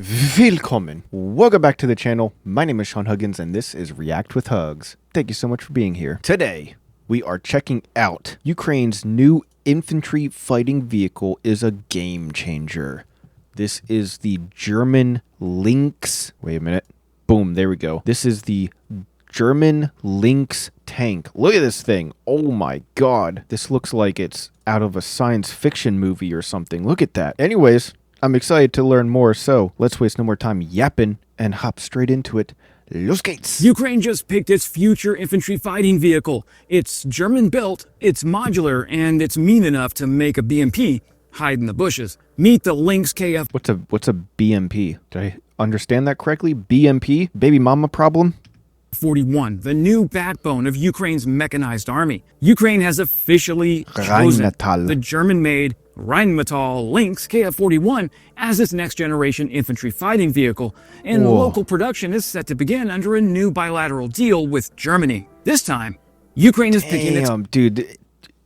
Willkommen. Welcome back to the channel. My name is Sean Huggins and this is React with Hugs. Thank you so much for being here. Today, we are checking out Ukraine's new infantry fighting vehicle is a game changer. This is the German Lynx. Wait a minute. Boom, there we go. This is the German Lynx tank. Look at this thing. Oh my god. This looks like it's out of a science fiction movie or something. Look at that. Anyways, I'm excited to learn more, so let's waste no more time yapping and hop straight into it. Los geht's! Ukraine just picked its future infantry fighting vehicle. It's German-built, it's modular, and it's mean enough to make a BMP hide in the bushes. Meet the Lynx KF. What's a BMP? Did I understand that correctly? BMP? Baby mama problem? 41, the new backbone of Ukraine's mechanized army. Ukraine has officially chosen the German-made Rheinmetall Lynx KF41 as its next-generation infantry fighting vehicle, and local production is set to begin under a new bilateral deal with Germany. This time, Ukraine is picking its... Dude,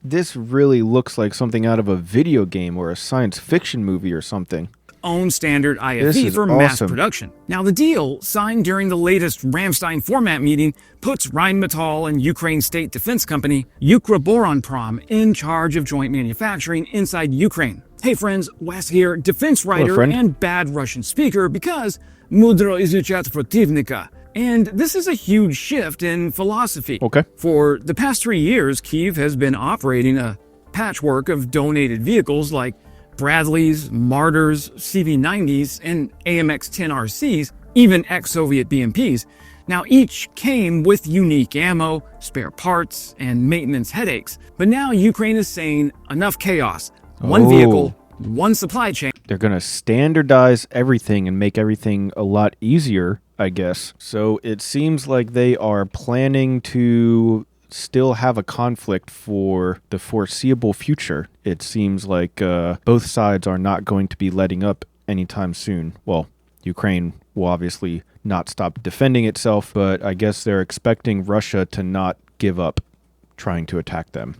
this really looks like something out of a video game or a science fiction movie or something. Own standard IFV for mass production. Now, the deal, signed during the latest Ramstein format meeting, puts Rheinmetall and Ukraine's state defense company, Ukroboronprom, in charge of joint manufacturing inside Ukraine. Hey friends, Wes here, defense writer and bad Russian speaker because mudro izuchat protivnika. And this is a huge shift in philosophy. For the past 3 years, Kyiv has been operating a patchwork of donated vehicles like Bradleys, Martyrs, CV-90s, and AMX-10 RCs, even ex-Soviet BMPs. Now, each came with unique ammo, spare parts, and maintenance headaches. But now Ukraine is saying, enough chaos. One vehicle, one supply chain. They're going to standardize everything and make everything a lot easier, I guess. So it seems like they are planning to still have a conflict for the foreseeable future. It seems like both sides are not going to be letting up anytime soon. Well, Ukraine will obviously not stop defending itself, but I guess they're expecting Russia to not give up trying to attack them.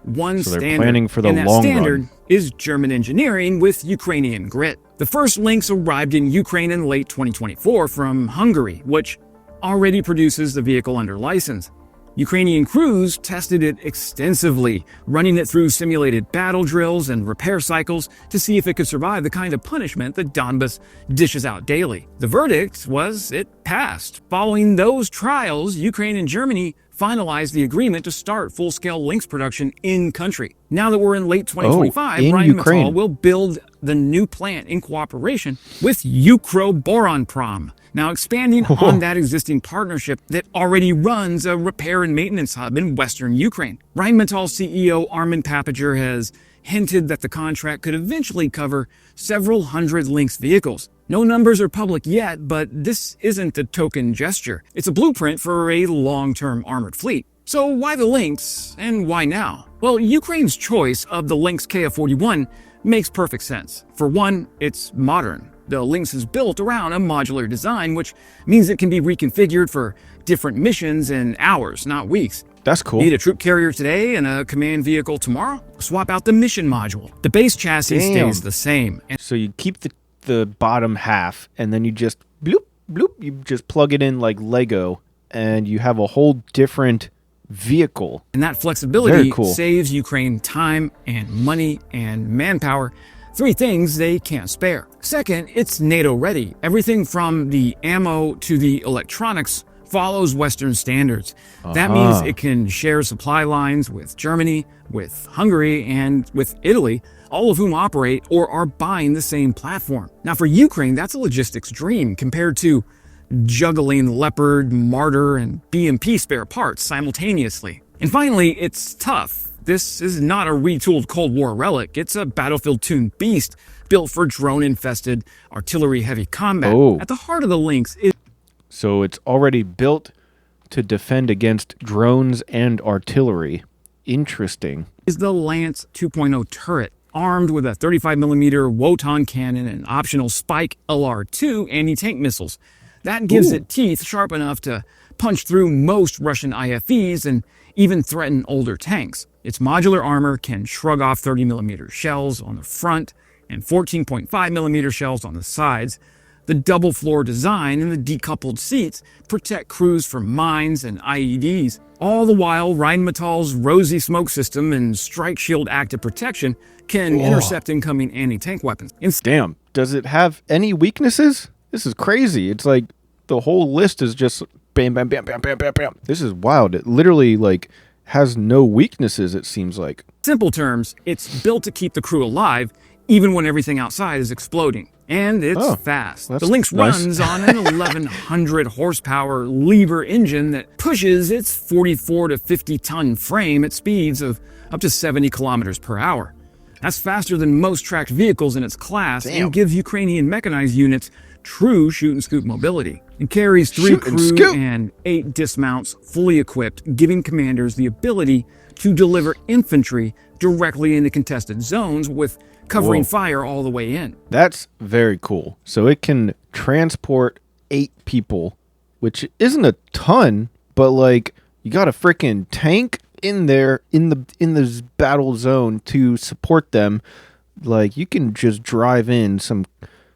One so they're standard, planning for the and that long standard run. Is German engineering with Ukrainian grit. The first Lynx arrived in Ukraine in late 2024 from Hungary, which already produces the vehicle under license. Ukrainian crews tested it extensively, running it through simulated battle drills and repair cycles to see if it could survive the kind of punishment that Donbas dishes out daily. The verdict was it passed. Following those trials, Ukraine and Germany finalized the agreement to start full-scale Lynx production in-country. Now that we're in late 2025, Rheinmetall will build the new plant in cooperation with Ukroboronprom. Now, expanding on that existing partnership that already runs a repair and maintenance hub in western Ukraine. Rheinmetall CEO Armament has hinted that the contract could eventually cover several hundred Lynx vehicles. No numbers are public yet, but this isn't a token gesture. It's a blueprint for a long-term armored fleet. So why the Lynx, and why now? Well, Ukraine's choice of the Lynx KF41 makes perfect sense. For one, it's modern. The Lynx is built around a modular design, which means it can be reconfigured for different missions in hours, not weeks. That's cool. Need a troop carrier today and a command vehicle tomorrow? Swap out the mission module. The base chassis stays the same. So you keep the bottom half, and then you just bloop, bloop, you just plug it in like Lego, and you have a whole different vehicle. And that flexibility saves Ukraine time and money and manpower. 3 things they can't spare. Second, it's NATO ready. Everything from the ammo to the electronics follows Western standards. That means it can share supply lines with Germany, with Hungary, and with Italy, all of whom operate or are buying the same platform. Now for Ukraine, that's a logistics dream compared to juggling Leopard, Martyr, and BMP spare parts simultaneously. And finally, it's tough. This is not a retooled Cold War relic. It's a battlefield-tuned beast built for drone-infested, artillery-heavy combat. At the heart of the Lynx is... So it's already built to defend against drones and artillery. Interesting. Is the Lance 2.0 turret, armed with a 35mm Wotan cannon and optional Spike LR2 anti-tank missiles. That gives it teeth sharp enough to punch through most Russian IFVs and even threaten older tanks. Its modular armor can shrug off 30mm shells on the front and 14.5mm shells on the sides. The double floor design and the decoupled seats protect crews from mines and IEDs. All the while, Rheinmetall's Rosy smoke system and Strike Shield active protection can intercept incoming anti-tank weapons. Damn, does it have any weaknesses? This is crazy. It's like the whole list is just bam, bam, bam, bam, bam, bam, bam. This is wild. It literally like has no weaknesses, it seems like. Simple terms, it's built to keep the crew alive even when everything outside is exploding. And it's fast. The Lynx runs on an 1100 horsepower Liebherr engine that pushes its 44 to 50 ton frame at speeds of up to 70 kilometers per hour. That's faster than most tracked vehicles in its class and gives Ukrainian mechanized units true shoot and scoop mobility. It carries 3 crew and 8 dismounts fully equipped, giving commanders the ability to deliver infantry directly into contested zones with covering fire all the way in. That's very cool. So it can transport 8 people, which isn't a ton, but like you got a freaking tank in there in this battle zone to support them. Like you can just drive in some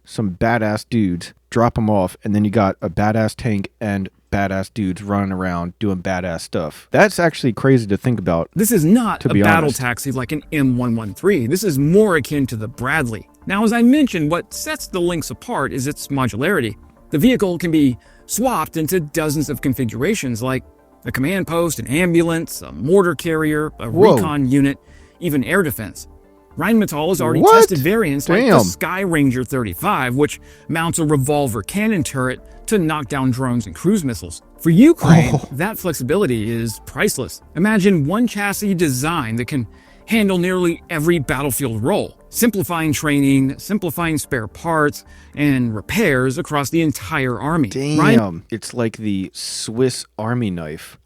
badass dudes, drop them off, and then you got a badass tank and badass dudes running around doing badass stuff. That's actually crazy to think about. This is not a battle taxi like an M113. This is more akin to the Bradley. Now, as I mentioned, what sets the Lynx apart is its modularity. The vehicle can be swapped into dozens of configurations like a command post, an ambulance, a mortar carrier, a recon unit, even air defense. Rheinmetall has already tested variants like the Sky Ranger 35, which mounts a revolver cannon turret to knock down drones and cruise missiles. For Ukraine, that flexibility is priceless. Imagine one chassis design that can handle nearly every battlefield role, simplifying training, simplifying spare parts, and repairs across the entire army. Damn, it's like the Swiss Army knife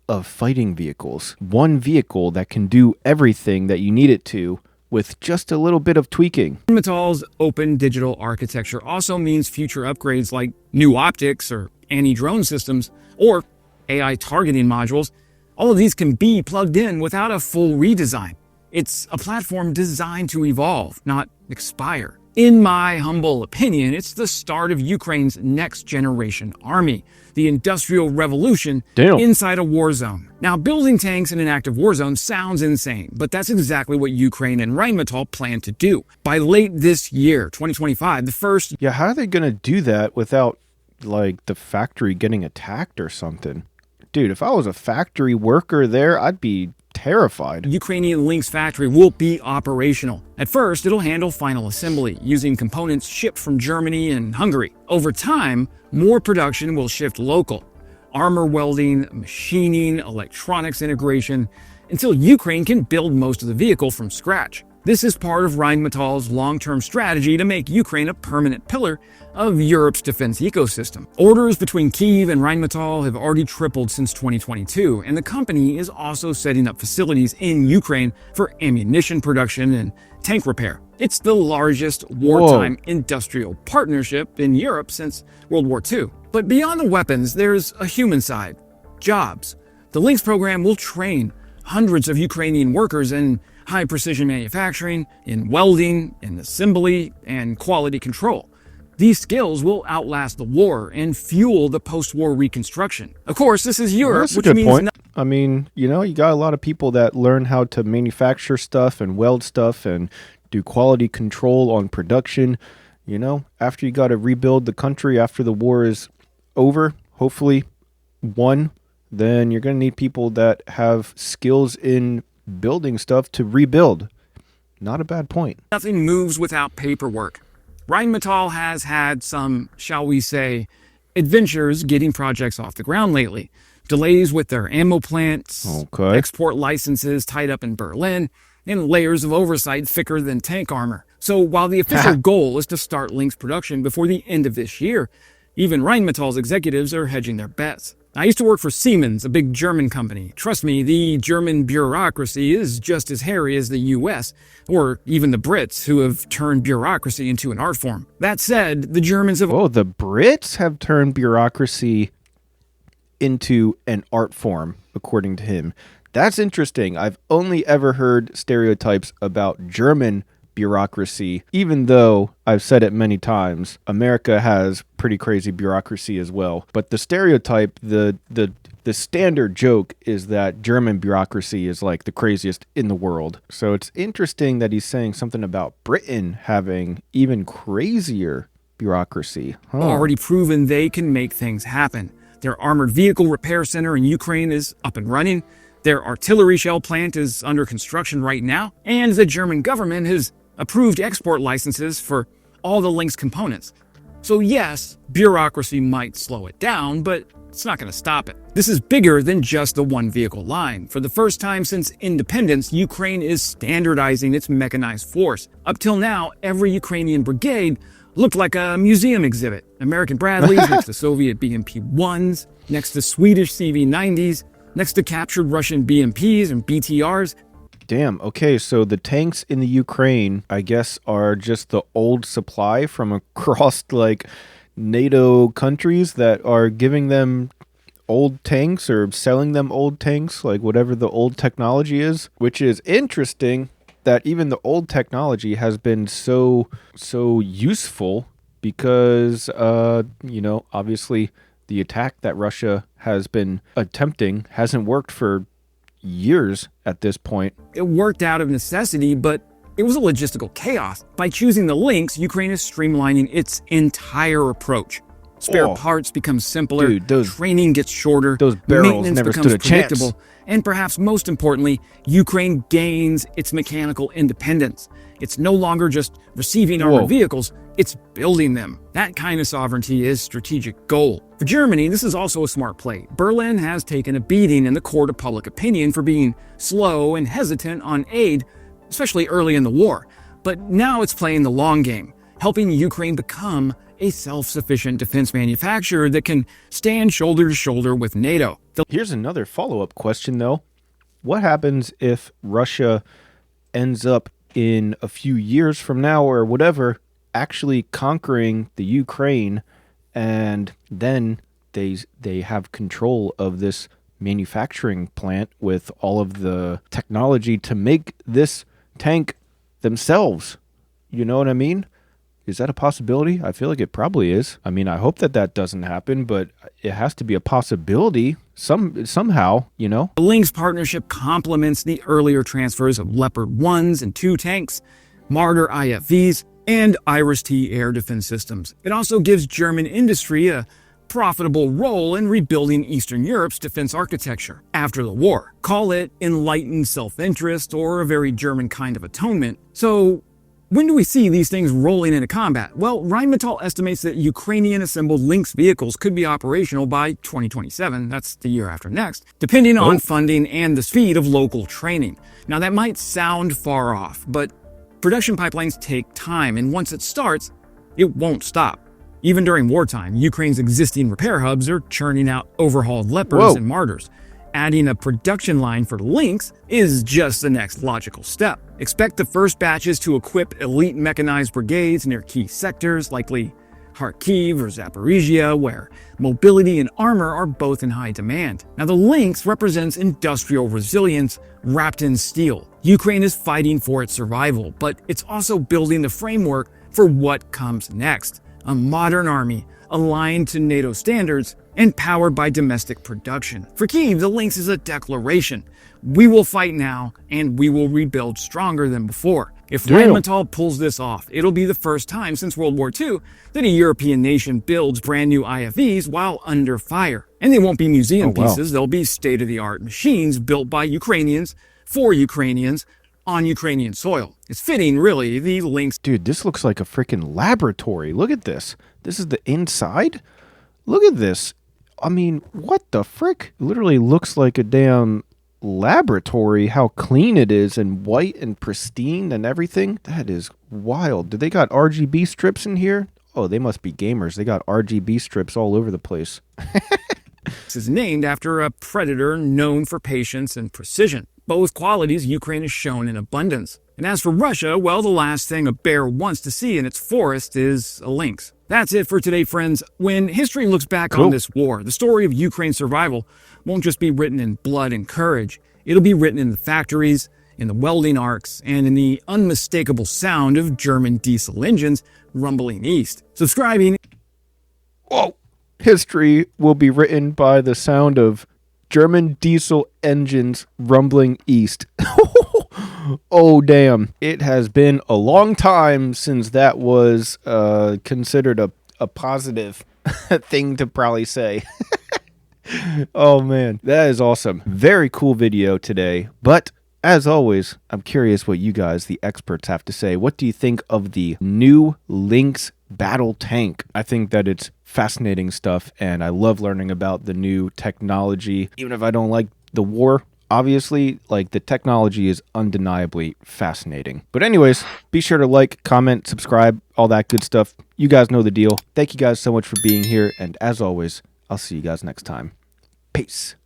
of fighting vehicles. One vehicle that can do everything that you need it to, with just a little bit of tweaking. Rheinmetall's open digital architecture also means future upgrades like new optics or anti-drone systems or AI targeting modules. All of these can be plugged in without a full redesign. It's a platform designed to evolve, not expire. In my humble opinion, it's the start of Ukraine's next generation army, the industrial revolution inside a war zone. Now, building tanks in an active war zone sounds insane, but that's exactly what Ukraine and Rheinmetall plan to do. By late this year, 2025, the first... Yeah, how are they going to do that without, like, the factory getting attacked or something? Dude, if I was a factory worker there, I'd be terrified. Ukrainian Lynx factory will be operational. At first, it'll handle final assembly, using components shipped from Germany and Hungary. Over time, more production will shift local. Armor welding, machining, electronics integration, until Ukraine can build most of the vehicle from scratch. This is part of Rheinmetall's long-term strategy to make Ukraine a permanent pillar of Europe's defense ecosystem. Orders between Kyiv and Rheinmetall have already tripled since 2022, and the company is also setting up facilities in Ukraine for ammunition production and tank repair. It's the largest wartime industrial partnership in Europe since World War II. But beyond the weapons, there's a human side: jobs. The Lynx program will train hundreds of Ukrainian workers in high-precision manufacturing, in welding, in assembly, and quality control. These skills will outlast the war and fuel the post-war reconstruction. Of course, this is Europe, which means... I mean, you know, you got a lot of people that learn how to manufacture stuff and weld stuff and do quality control on production. You know, after you got to rebuild the country after the war is over, hopefully won, then you're going to need people that have skills in building stuff to rebuild. Not a bad point. Nothing moves without paperwork. Rheinmetall has had some, shall we say, adventures getting projects off the ground lately. Delays with their ammo plants, export licenses tied up in Berlin, and layers of oversight thicker than tank armor. So while the official goal is to start Lynx production before the end of this year, even Rheinmetall's executives are hedging their bets. I used to work for Siemens, a big German company. Trust me, the German bureaucracy is just as hairy as the US, or even the Brits, who have turned bureaucracy into an art form. That said, the Germans have... Oh, the Brits have turned bureaucracy into an art form, according to him. That's interesting. I've only ever heard stereotypes about German bureaucracy, even though I've said it many times, America has pretty crazy bureaucracy as well. But the stereotype, the standard joke is that German bureaucracy is like the craziest in the world. So it's interesting that he's saying something about Britain having even crazier bureaucracy. Already proven they can make things happen. Their armored vehicle repair center in Ukraine is up and running. Their artillery shell plant is under construction right now. And the German government has approved export licenses for all the Lynx components. So yes, bureaucracy might slow it down, but it's not going to stop it. This is bigger than just the one vehicle line. For the first time since independence, Ukraine is standardizing its mechanized force. Up till now, every Ukrainian brigade looked like a museum exhibit. American Bradleys next to Soviet BMP-1s, next to Swedish CV-90s, next to captured Russian BMPs and BTRs. Damn, okay, so the tanks in the Ukraine, I guess, are just the old supply from across, like, NATO countries that are giving them old tanks or selling them old tanks, like whatever the old technology is, which is interesting that even the old technology has been so useful because, obviously the attack that Russia has been attempting hasn't worked for years at this point. It worked out of necessity, but it was a logistical chaos. By choosing the Lynx, Ukraine is streamlining its entire approach. Spare parts become simpler, dude, training gets shorter, those barrels maintenance never becomes stood a chance. predictable, and perhaps most importantly, Ukraine gains its mechanical independence. It's no longer just receiving armored vehicles, it's building them. That kind of sovereignty is strategic goal. For Germany, this is also a smart play. Berlin has taken a beating in the court of public opinion for being slow and hesitant on aid, especially early in the war. But now it's playing the long game, helping Ukraine become a self-sufficient defense manufacturer that can stand shoulder to shoulder with NATO. Here's another follow-up question, though. What happens if Russia ends up in a few years from now or whatever actually conquering the Ukraine, and then they have control of this manufacturing plant with all of the technology to make this tank themselves? You know what I mean? Is that a possibility? I feel like it probably is. I mean, I hope that doesn't happen, but it has to be a possibility somehow, you know? The Lynx partnership complements the earlier transfers of Leopard 1s and 2 tanks, Marder IFVs, and Iris-T air defense systems. It also gives German industry a profitable role in rebuilding Eastern Europe's defense architecture after the war. Call it enlightened self-interest or a very German kind of atonement. So, when do we see these things rolling into combat? Well, Rheinmetall estimates that Ukrainian-assembled Lynx vehicles could be operational by 2027, that's the year after next, depending on funding and the speed of local training. Now, that might sound far off, but production pipelines take time, and once it starts, it won't stop. Even during wartime, Ukraine's existing repair hubs are churning out overhauled Leopards and Marders. Adding a production line for Lynx is just the next logical step. Expect the first batches to equip elite mechanized brigades near key sectors, likely Kharkiv or Zaporizhia, where mobility and armor are both in high demand. Now, the Lynx represents industrial resilience wrapped in steel. Ukraine is fighting for its survival, but it's also building the framework for what comes next. A modern army aligned to NATO standards and powered by domestic production. For Kyiv, the Lynx is a declaration. We will fight now, and we will rebuild stronger than before. If Rheinmetall pulls this off, it'll be the first time since World War II that a European nation builds brand new IFVs while under fire. And they won't be museum pieces, they'll be state-of-the-art machines built by Ukrainians, for Ukrainians, on Ukrainian soil. It's fitting, really, the Lynx. Dude, this looks like a freaking laboratory. Look at this. This is the inside? Look at this. I mean, what the frick? It literally looks like a damn laboratory, how clean it is and white and pristine and everything. That is wild. Did they got RGB strips in here? Oh, they must be gamers. They got RGB strips all over the place. This is named after a predator known for patience and precision. Both qualities Ukraine has shown in abundance. And as for Russia, well, the last thing a bear wants to see in its forest is a lynx. That's it for today, friends. When history looks back on this war, the story of Ukraine's survival won't just be written in blood and courage. It'll be written in the factories, in the welding arcs, and in the unmistakable sound of German diesel engines rumbling east. Subscribing. Whoa! History will be written by the sound of German diesel engines rumbling east. Oh, damn. It has been a long time since that was considered a positive thing to probably say. Oh, man. That is awesome. Very cool video today. But as always, I'm curious what you guys, the experts, have to say. What do you think of the new Lynx battle tank? I think that it's fascinating stuff, and I love learning about the new technology. Even if I don't like the war, obviously, like, the technology is undeniably fascinating. But anyways, be sure to like, comment, subscribe, all that good stuff. You guys know the deal. Thank you guys so much for being here, and as always, I'll see you guys next time. Peace.